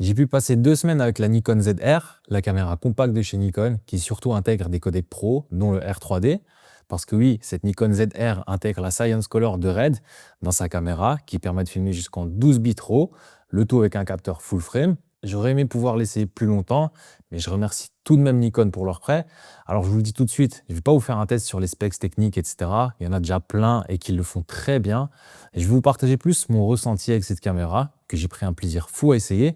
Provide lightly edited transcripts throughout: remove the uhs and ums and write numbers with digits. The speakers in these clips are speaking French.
J'ai pu passer 2 semaines avec la Nikon ZR, la caméra compacte de chez Nikon, qui surtout intègre des codecs pro, dont le R3D. Parce que oui, cette Nikon ZR intègre la Science Color de Red dans sa caméra, qui permet de filmer jusqu'en 12 bits RAW, le tout avec un capteur full frame. J'aurais aimé pouvoir l'essayer plus longtemps, mais je remercie tout de même Nikon pour leur prêt. Alors je vous le dis tout de suite, je ne vais pas vous faire un test sur les specs techniques, etc. Il y en a déjà plein et qui le font très bien. Et je vais vous partager plus mon ressenti avec cette caméra, que j'ai pris un plaisir fou à essayer.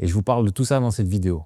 Et je vous parle de tout ça dans cette vidéo.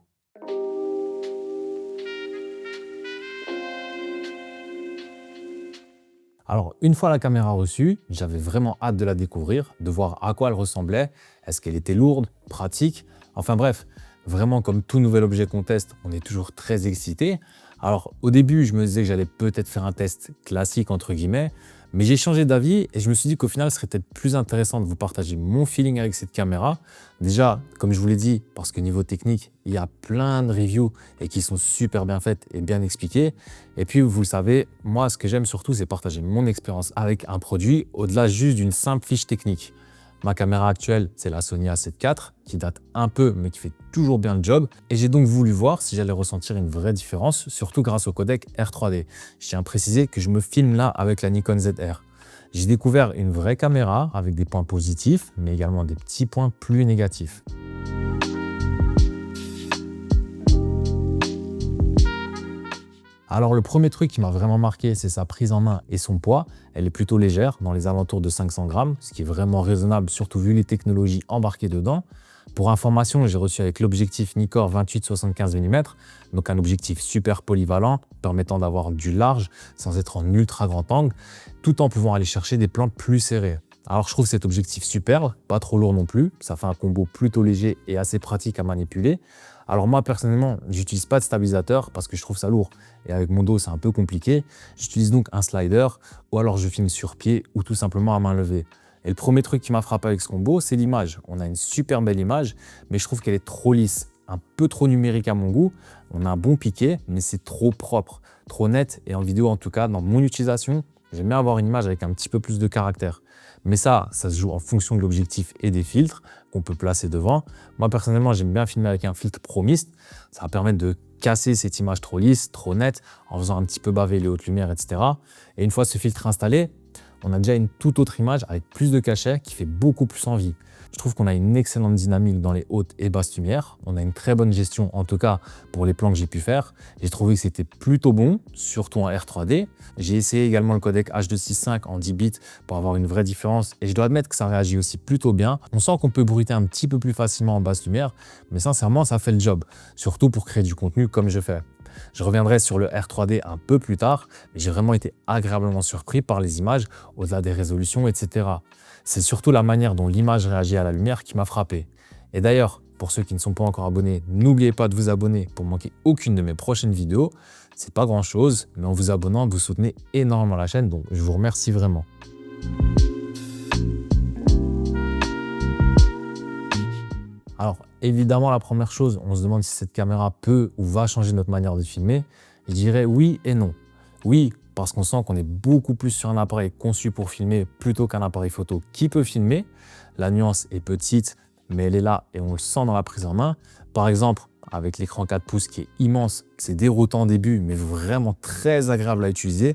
Alors, une fois la caméra reçue, j'avais vraiment hâte de la découvrir, de voir à quoi elle ressemblait, est-ce qu'elle était lourde, pratique, enfin bref, vraiment comme tout nouvel objet qu'on teste, on est toujours très excité. Alors, au début, je me disais que j'allais peut-être faire un test classique, entre guillemets, mais j'ai changé d'avis et je me suis dit qu'au final, ce serait peut-être plus intéressant de vous partager mon feeling avec cette caméra. Déjà, comme je vous l'ai dit, parce que niveau technique, il y a plein de reviews et qui sont super bien faites et bien expliquées. Et puis, vous le savez, moi, ce que j'aime surtout, c'est partager mon expérience avec un produit au-delà juste d'une simple fiche technique. Ma caméra actuelle, c'est la Sony A7 IV, qui date un peu, mais qui fait toujours bien le job. Et j'ai donc voulu voir si j'allais ressentir une vraie différence, surtout grâce au codec R3D. Je tiens à préciser que je me filme là avec la Nikon ZR. J'ai découvert une vraie caméra avec des points positifs, mais également des petits points plus négatifs. Alors le premier truc qui m'a vraiment marqué, c'est sa prise en main et son poids. Elle est plutôt légère, dans les alentours de 500 grammes, ce qui est vraiment raisonnable, surtout vu les technologies embarquées dedans. Pour information, j'ai reçu avec l'objectif Nikkor 28-75 mm, donc un objectif super polyvalent, permettant d'avoir du large sans être en ultra grand angle, tout en pouvant aller chercher des plans plus serrés. Alors je trouve cet objectif super, pas trop lourd non plus, ça fait un combo plutôt léger et assez pratique à manipuler. Alors moi personnellement, j'utilise pas de stabilisateur parce que je trouve ça lourd et avec mon dos c'est un peu compliqué. J'utilise donc un slider ou alors je filme sur pied ou tout simplement à main levée. Et le premier truc qui m'a frappé avec ce combo, c'est l'image. On a une super belle image, mais je trouve qu'elle est trop lisse, un peu trop numérique à mon goût. On a un bon piqué, mais c'est trop propre, trop net et en vidéo en tout cas, dans mon utilisation, j'aime bien avoir une image avec un petit peu plus de caractère. Mais ça se joue en fonction de l'objectif et des filtres qu'on peut placer devant. Moi, personnellement, j'aime bien filmer avec un filtre Pro Mist. Ça va permettre de casser cette image trop lisse, trop nette, en faisant un petit peu baver les hautes lumières, etc. Et une fois ce filtre installé, on a déjà une toute autre image avec plus de cachet qui fait beaucoup plus envie. Je trouve qu'on a une excellente dynamique dans les hautes et basses lumières. On a une très bonne gestion, en tout cas pour les plans que j'ai pu faire. J'ai trouvé que c'était plutôt bon, surtout en R3D. J'ai essayé également le codec H265 en 10 bits pour avoir une vraie différence et je dois admettre que ça réagit aussi plutôt bien. On sent qu'on peut bruiter un petit peu plus facilement en basse lumière, mais sincèrement, ça fait le job, surtout pour créer du contenu comme je fais. Je reviendrai sur le R3D un peu plus tard, mais j'ai vraiment été agréablement surpris par les images, au-delà des résolutions, etc. C'est surtout la manière dont l'image réagit à la lumière qui m'a frappé. Et d'ailleurs, pour ceux qui ne sont pas encore abonnés, n'oubliez pas de vous abonner pour manquer aucune de mes prochaines vidéos. C'est pas grand chose, mais en vous abonnant, vous soutenez énormément la chaîne, donc je vous remercie vraiment. Alors, évidemment, la première chose, on se demande si cette caméra peut ou va changer notre manière de filmer. Je dirais oui et non. Oui, parce qu'on sent qu'on est beaucoup plus sur un appareil conçu pour filmer plutôt qu'un appareil photo qui peut filmer. La nuance est petite, mais elle est là et on le sent dans la prise en main. Par exemple, avec l'écran 4 pouces qui est immense, c'est déroutant au début, mais vraiment très agréable à utiliser.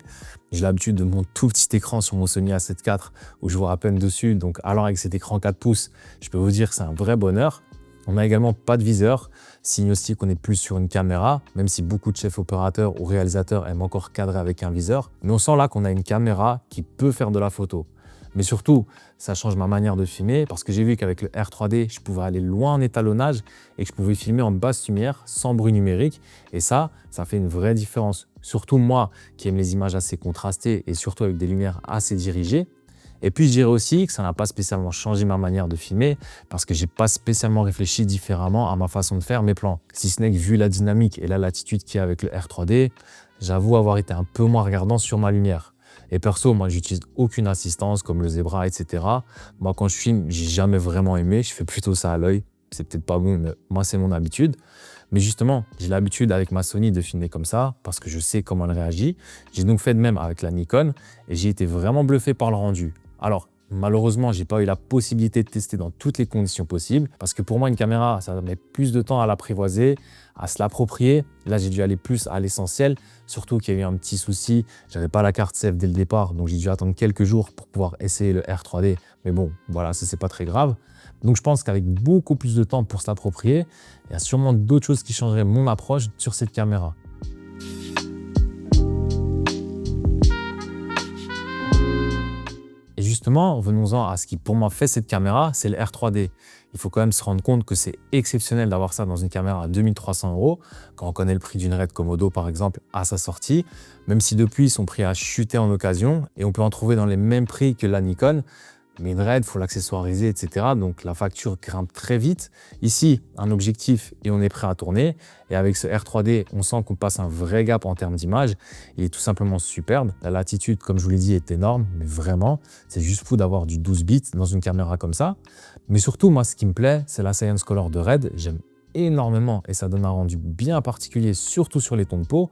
J'ai l'habitude de mon tout petit écran sur mon Sony A7 IV où je vois à peine dessus. Donc, alors avec cet écran 4 pouces, je peux vous dire que c'est un vrai bonheur. On n'a également pas de viseur, signe aussi qu'on est plus sur une caméra, même si beaucoup de chefs opérateurs ou réalisateurs aiment encore cadrer avec un viseur. Mais on sent là qu'on a une caméra qui peut faire de la photo. Mais surtout, ça change ma manière de filmer parce que j'ai vu qu'avec le R3D, je pouvais aller loin en étalonnage et que je pouvais filmer en basse lumière, sans bruit numérique. Et ça fait une vraie différence. Surtout moi qui aime les images assez contrastées et surtout avec des lumières assez dirigées. Et puis je dirais aussi que ça n'a pas spécialement changé ma manière de filmer parce que j'ai pas spécialement réfléchi différemment à ma façon de faire mes plans. Si ce n'est que vu la dynamique et la latitude qu'il y a avec le R3D, j'avoue avoir été un peu moins regardant sur ma lumière. Et perso, moi j'utilise aucune assistance comme le Zebra, etc. Moi quand je filme, j'ai jamais vraiment aimé, je fais plutôt ça à l'œil. C'est peut-être pas bon, mais moi c'est mon habitude. Mais justement, j'ai l'habitude avec ma Sony de filmer comme ça parce que je sais comment elle réagit. J'ai donc fait de même avec la Nikon et j'ai été vraiment bluffé par le rendu. Alors, Malheureusement, j'ai pas eu la possibilité de tester dans toutes les conditions possibles parce que pour moi, une caméra, ça met plus de temps à l'apprivoiser, à se l'approprier. Là, j'ai dû aller plus à l'essentiel, surtout qu'il y a eu un petit souci. J'avais pas la carte SEF dès le départ, donc j'ai dû attendre quelques jours pour pouvoir essayer le R3D. Mais bon, voilà, ça, c'est pas très grave. Donc, je pense qu'avec beaucoup plus de temps pour se l'approprier, il y a sûrement d'autres choses qui changeraient mon approche sur cette caméra. Et justement, venons-en à ce qui pour moi fait cette caméra, c'est le R3D. Il faut quand même se rendre compte que c'est exceptionnel d'avoir ça dans une caméra à 2300 €, quand on connaît le prix d'une Red Komodo par exemple à sa sortie, même si depuis son prix a chuté en occasion et on peut en trouver dans les mêmes prix que la Nikon. Mais une Red, il faut l'accessoiriser, etc. Donc la facture grimpe très vite. Ici, un objectif et on est prêt à tourner. Et avec ce R3D, on sent qu'on passe un vrai gap en termes d'image. Il est tout simplement superbe. La latitude, comme je vous l'ai dit, est énorme, mais vraiment, c'est juste fou d'avoir du 12 bits dans une caméra comme ça. Mais surtout, moi, ce qui me plaît, c'est la Science Color de Red. J'aime énormément et ça donne un rendu bien particulier, surtout sur les tons de peau.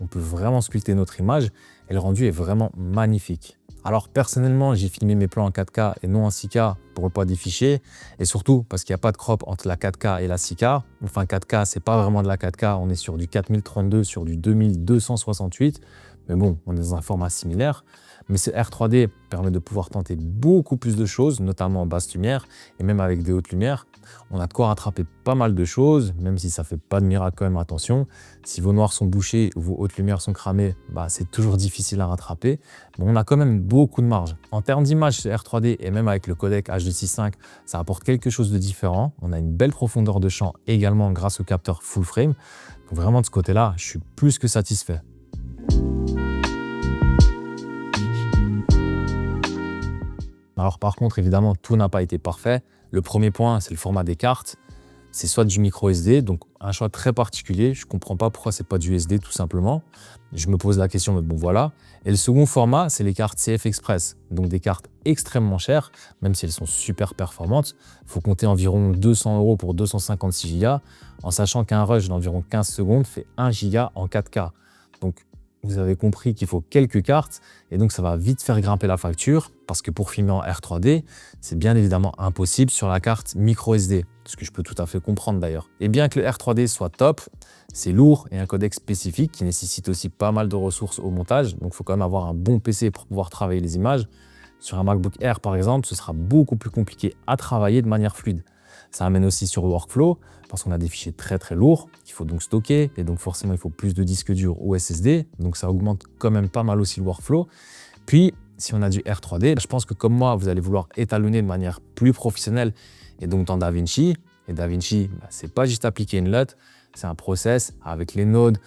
On peut vraiment sculpter notre image et le rendu est vraiment magnifique. Alors personnellement, j'ai filmé mes plans en 4K et non en 6K pour le poids des fichiers et surtout parce qu'il n'y a pas de crop entre la 4K et la 6K. Enfin 4K, c'est pas vraiment de la 4K, on est sur du 4032, sur du 2268. Mais bon, on est dans un format similaire. Mais ce R3D permet de pouvoir tenter beaucoup plus de choses, notamment en basse lumière et même avec des hautes lumières. On a de quoi rattraper pas mal de choses, même si ça ne fait pas de miracle quand même, attention. Si vos noirs sont bouchés ou vos hautes lumières sont cramées, c'est toujours difficile à rattraper. Mais on a quand même beaucoup de marge. En termes d'image, ce R3D et même avec le codec H265, ça apporte quelque chose de différent. On a une belle profondeur de champ également grâce au capteur full frame. Donc vraiment de ce côté-là, je suis plus que satisfait. Alors par contre, évidemment, tout n'a pas été parfait. Le premier point, c'est le format des cartes. C'est soit du micro SD, donc un choix très particulier. Je ne comprends pas pourquoi c'est pas du SD tout simplement. Je me pose la question, mais bon voilà. Et le second format, c'est les cartes CF Express, donc des cartes extrêmement chères, même si elles sont super performantes. Il faut compter environ 200 € pour 256 Go, en sachant qu'un rush d'environ 15 secondes fait 1 Go en 4K. Donc vous avez compris qu'il faut quelques cartes et donc ça va vite faire grimper la facture parce que pour filmer en R3D, c'est bien évidemment impossible sur la carte micro SD, ce que je peux tout à fait comprendre d'ailleurs. Et bien que le R3D soit top, c'est lourd et un codec spécifique qui nécessite aussi pas mal de ressources au montage, donc il faut quand même avoir un bon PC pour pouvoir travailler les images. Sur un MacBook Air par exemple, ce sera beaucoup plus compliqué à travailler de manière fluide. Ça amène aussi sur le workflow parce qu'on a des fichiers très très lourds qu'il faut donc stocker et donc forcément il faut plus de disques durs ou SSD, donc ça augmente quand même pas mal aussi le workflow. Puis si on a du R3D, je pense que comme moi vous allez vouloir étalonner de manière plus professionnelle et donc dans DaVinci. Et DaVinci, c'est pas juste appliquer une LUT, c'est un process avec les nodes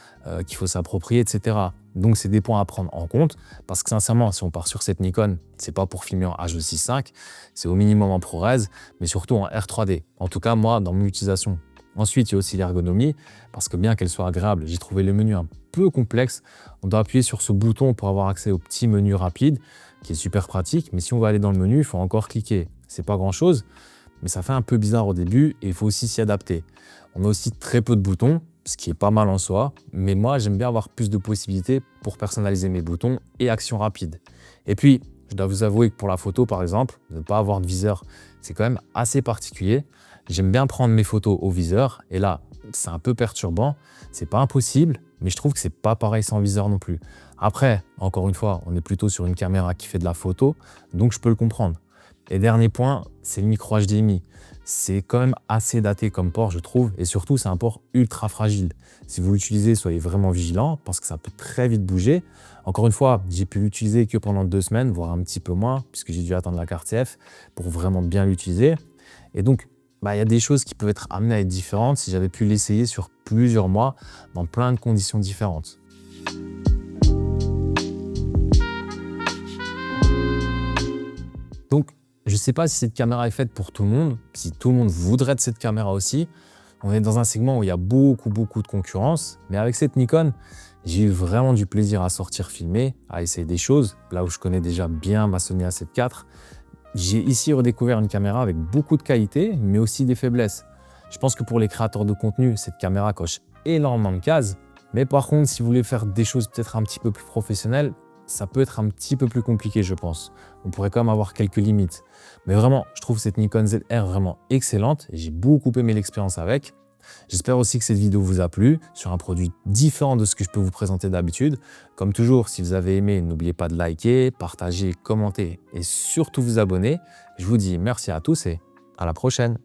qu'il faut s'approprier, etc. Donc c'est des points à prendre en compte parce que sincèrement, si on part sur cette Nikon, c'est pas pour filmer en H265, c'est au minimum en ProRes, mais surtout en R3D. En tout cas, moi, dans mon utilisation. Ensuite, il y a aussi l'ergonomie parce que bien qu'elle soit agréable, j'ai trouvé le menu un peu complexe. On doit appuyer sur ce bouton pour avoir accès au petit menu rapide qui est super pratique, mais si on va aller dans le menu, il faut encore cliquer. C'est pas grand-chose, mais ça fait un peu bizarre au début et il faut aussi s'y adapter. On a aussi très peu de boutons, ce qui est pas mal en soi, mais moi j'aime bien avoir plus de possibilités pour personnaliser mes boutons et actions rapides. Et puis, je dois vous avouer que pour la photo par exemple, ne pas avoir de viseur, c'est quand même assez particulier. J'aime bien prendre mes photos au viseur et là, c'est un peu perturbant. C'est pas impossible, mais je trouve que c'est pas pareil sans viseur non plus. Après, encore une fois, on est plutôt sur une caméra qui fait de la photo, donc je peux le comprendre. Et dernier point, c'est le micro HDMI. C'est quand même assez daté comme port, je trouve, et surtout, c'est un port ultra fragile. Si vous l'utilisez, soyez vraiment vigilant parce que ça peut très vite bouger. Encore une fois, j'ai pu l'utiliser que pendant 2 semaines, voire un petit peu moins, puisque j'ai dû attendre la carte CF pour vraiment bien l'utiliser. Et donc, il y a des choses qui peuvent être amenées à être différentes si j'avais pu l'essayer sur plusieurs mois dans plein de conditions différentes. Donc, je ne sais pas si cette caméra est faite pour tout le monde, si tout le monde voudrait de cette caméra aussi. On est dans un segment où il y a beaucoup de concurrence, mais avec cette Nikon, j'ai eu vraiment du plaisir à sortir filmer, à essayer des choses, là où je connais déjà bien ma Sony A7 IV. J'ai ici redécouvert une caméra avec beaucoup de qualités, mais aussi des faiblesses. Je pense que pour les créateurs de contenu, cette caméra coche énormément de cases, mais par contre, si vous voulez faire des choses peut-être un petit peu plus professionnelles, ça peut être un petit peu plus compliqué, je pense. On pourrait quand même avoir quelques limites. Mais vraiment, je trouve cette Nikon ZR vraiment excellente et j'ai beaucoup aimé l'expérience avec. J'espère aussi que cette vidéo vous a plu sur un produit différent de ce que je peux vous présenter d'habitude. Comme toujours, si vous avez aimé, n'oubliez pas de liker, partager, commenter et surtout vous abonner. Je vous dis merci à tous et à la prochaine.